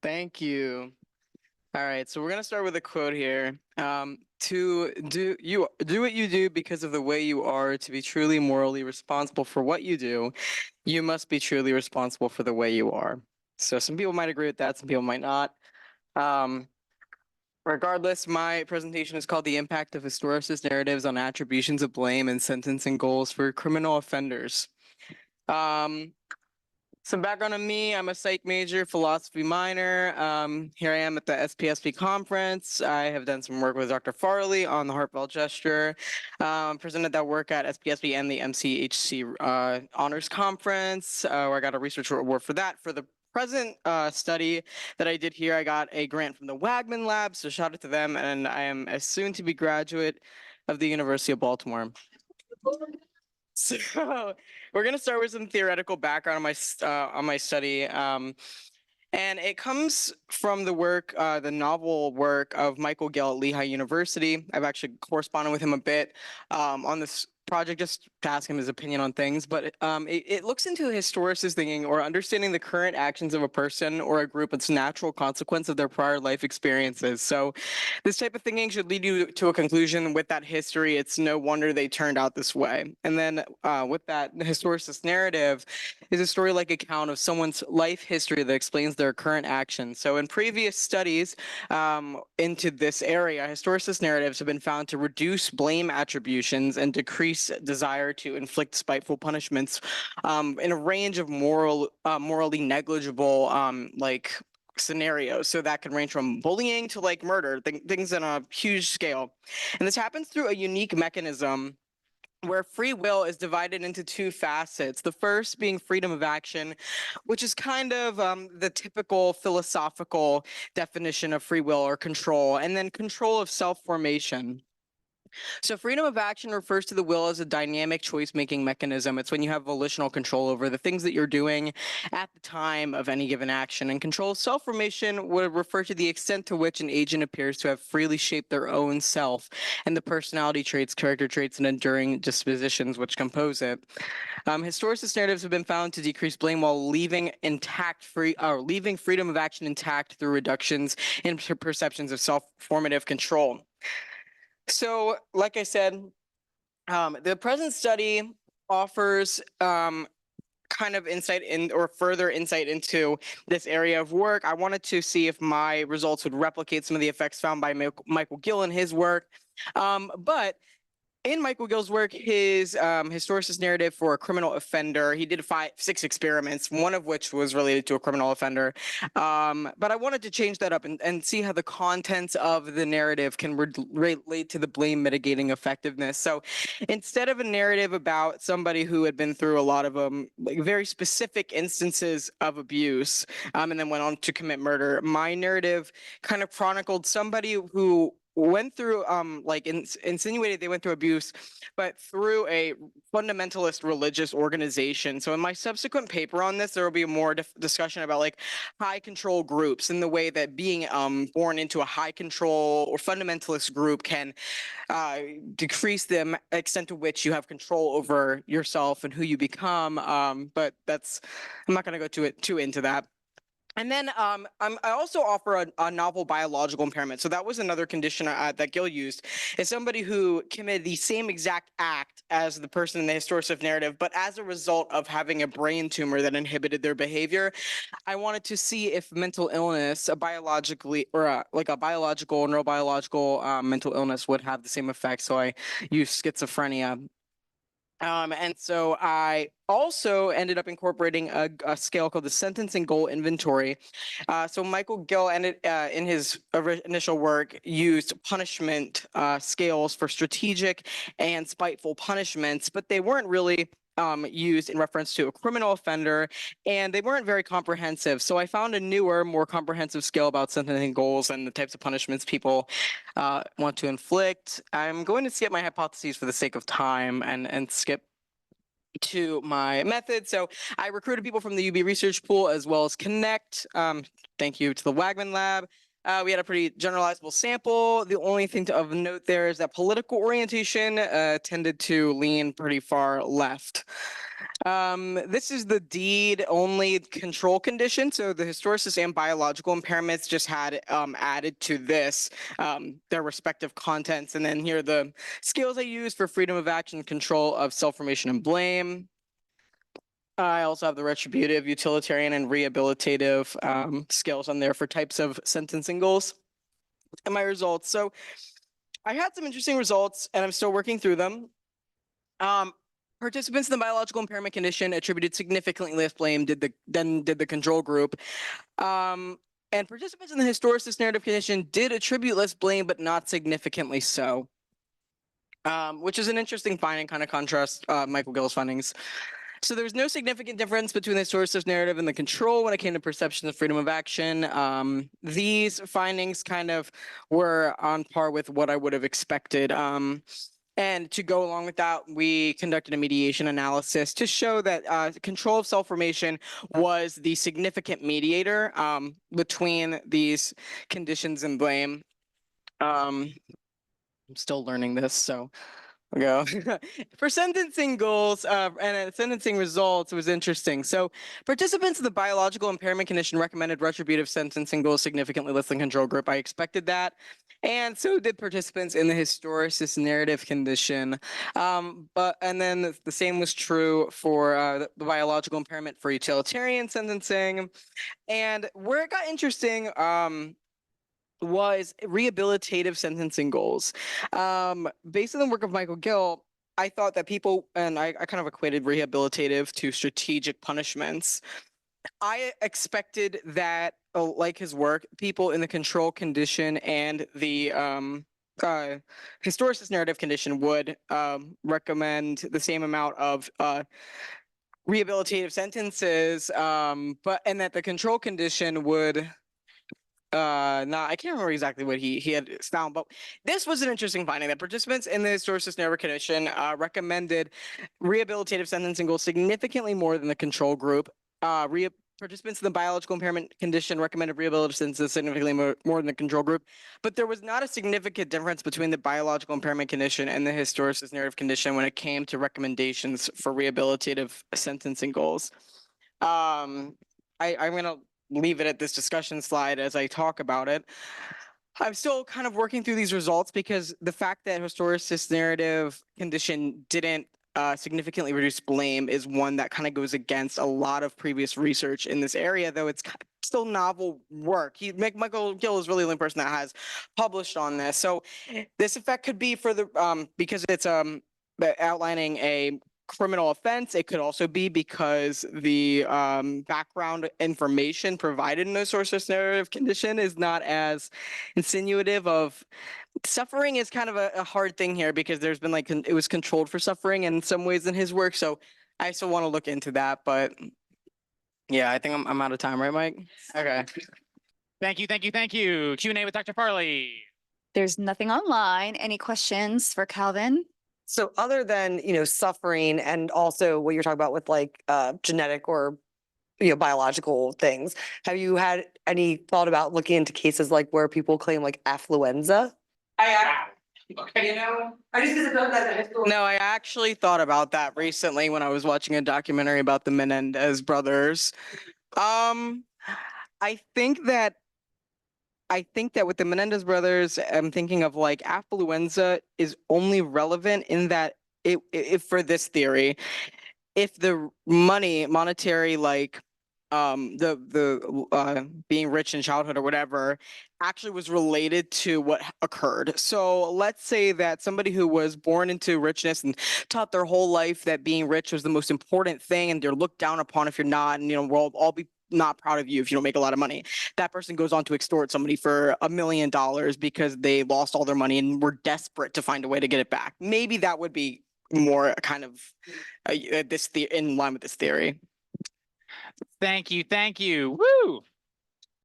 Thank you. All right, so we're gonna start with a quote here. To do what you do because of the way you are, to be truly morally responsible for what you do, you must be truly responsible for the way you are. So some people might agree with that, some people might not. Um, Regardless, my presentation is called "The Impact of Historicist Narratives on Attributions of Blame and Sentencing Goals for Criminal Offenders." Um, Some background on me: I'm a psych major, philosophy minor. Here I am at the SPSP conference. I have done some work with Dr. Farley on the heartfelt gesture. Presented that work at SPSP and the MCHC honors conference, where I got a research award for that. For the present study that I did here, I got a grant from the Wagman Lab, so shout out to them. And I am a soon-to-be graduate of the University of Baltimore. So we're gonna start with some theoretical background on my study, and it comes from the work, the novel work of Michael Gill at Lehigh University. I've actually corresponded with him a bit on this project just to ask him his opinion on things, but it looks into historicist thinking or understanding the current actions of a person or a group as natural consequence of their prior life experiences. So this type of thinking should lead you to a conclusion with that history. It's no wonder they turned out this way. And then with that, the historicist narrative is a story-like account of someone's life history that explains their current actions. So in previous studies into this area, historicist narratives have been found to reduce blame attributions and decrease desire to inflict spiteful punishments in a range of morally negligible like scenarios. So that can range from bullying to like murder, things on a huge scale. And this happens through a unique mechanism where free will is divided into two facets. The first being freedom of action, which is kind of the typical philosophical definition of free will or control, and then control of self-formation. So freedom of action refers to the will as a dynamic choice-making mechanism. It's when you have volitional control over the things that you're doing at the time of any given action. And control of self-formation would refer to the extent to which an agent appears to have freely shaped their own self and the personality traits, character traits, and enduring dispositions which compose it. Historicist narratives have been found to decrease blame while leaving freedom of action intact through reductions in perceptions of self-formative control. So, like I said, the present study offers kind of insight in or further insight into this area of work. I wanted to see if my results would replicate some of the effects found by Michael Gill in his work. But in Michael Gill's work, his historicist narrative for a criminal offender, he did 6 experiments, one of which was related to a criminal offender. But I wanted to change that up and see how the contents of the narrative can relate to the blame mitigating effectiveness. So instead of a narrative about somebody who had been through a lot of like very specific instances of abuse and then went on to commit murder, my narrative kind of chronicled somebody who went through like insinuated they went through abuse, but through a fundamentalist religious organization. So in my subsequent paper on this, there will be more discussion about like high control groups and the way that being born into a high control or fundamentalist group can decrease the extent to which you have control over yourself and who you become. But I'm not going to go too into that. And then I also offer a novel biological impairment. So that was another condition that Gill used, is somebody who committed the same exact act as the person in the historicist narrative, but as a result of having a brain tumor that inhibited their behavior. I wanted to see if mental illness, a biologically or like a biological neurobiological mental illness would have the same effect. So I used schizophrenia. And so I also ended up incorporating a scale called the sentencing goal inventory. So Michael Gill ended in his initial work used punishment scales for strategic and spiteful punishments, but they weren't really used in reference to a criminal offender, and they weren't very comprehensive. So I found a newer, more comprehensive scale about sentencing goals and the types of punishments people want to inflict. I'm going to skip my hypotheses for the sake of time and skip to my method. So I recruited people from the UB research pool as well as Connect. Thank you to the Wagman Lab. We had a pretty generalizable sample. The only thing of note there is that political orientation tended to lean pretty far left. This is the deed-only control condition. So the historicist and biological impairments just had added to this their respective contents. And then here are the skills I use for freedom of action, control of self-formation and blame. I also have the retributive, utilitarian, and rehabilitative skills on there for types of sentencing goals. And my results. So I had some interesting results, and I'm still working through them. Participants in the biological impairment condition attributed significantly less blame than did the control group. And participants in the historicist narrative condition did attribute less blame, but not significantly so. Which is an interesting finding, kind of contrasts Michael Gill's findings. So there was no significant difference between the historicist narrative and the control when it came to perception of freedom of action. These findings kind of were on par with what I would have expected. And to go along with that, we conducted a mediation analysis to show that control of self-formation was the significant mediator between these conditions and blame. I'm still learning this, so we'll go. For sentencing goals and sentencing results, it was interesting. So participants in the biological impairment condition recommended retributive sentencing goals significantly less than control group. I expected that. And so did participants in the historicist narrative condition. And then the same was true for the biological impairment for utilitarian sentencing. And where it got interesting was rehabilitative sentencing goals. Based on the work of Michael Gill, I thought that people, and I kind of equated rehabilitative to strategic punishments. I expected that, like his work, people in the control condition and the historicist narrative condition would recommend the same amount of rehabilitative sentences, and that the control condition would I can't remember exactly what he had found, but this was an interesting finding that participants in the historicist narrative condition recommended rehabilitative sentencing goals significantly more than the control group. Participants in the biological impairment condition recommended rehabilitative sentences significantly more than the control group, but there was not a significant difference between the biological impairment condition and the historicist narrative condition when it came to recommendations for rehabilitative sentencing goals. I'm going to leave it at this discussion slide as I talk about it. I'm still kind of working through these results because the fact that historicist narrative condition didn't significantly reduce blame is one that kind of goes against a lot of previous research in this area, though it's still novel work. Michael Gill is really the only person that has published on this. So this effect could be for the because it's outlining a criminal offense. It could also be because the background information provided in the historicist narrative condition is not as insinuative of suffering. Is kind of a hard thing here because there's been it was controlled for suffering in some ways in his work. So I still want to look into that, but yeah, I think I'm out of time, right, Mike? Okay. Thank you. Q&A with Dr. Farley. There's nothing online. Any questions for Calvin? So other than, suffering and also what you're talking about with genetic or, biological things, have you had any thought about looking into cases like where people claim affluenza? I actually thought about that recently when I was watching a documentary about the Menendez brothers. I think that with the Menendez brothers, I'm thinking of affluenza is only relevant in that if for this theory, if the monetary being rich in childhood or whatever actually was related to what occurred. So let's say that somebody who was born into richness and taught their whole life that being rich was the most important thing, and they're looked down upon if you're not, and we'll all be not proud of you if you don't make a lot of money. That person goes on to extort somebody for $1 million because they lost all their money and were desperate to find a way to get it back. Maybe that would be more kind of in line with this theory. Thank you. Woo!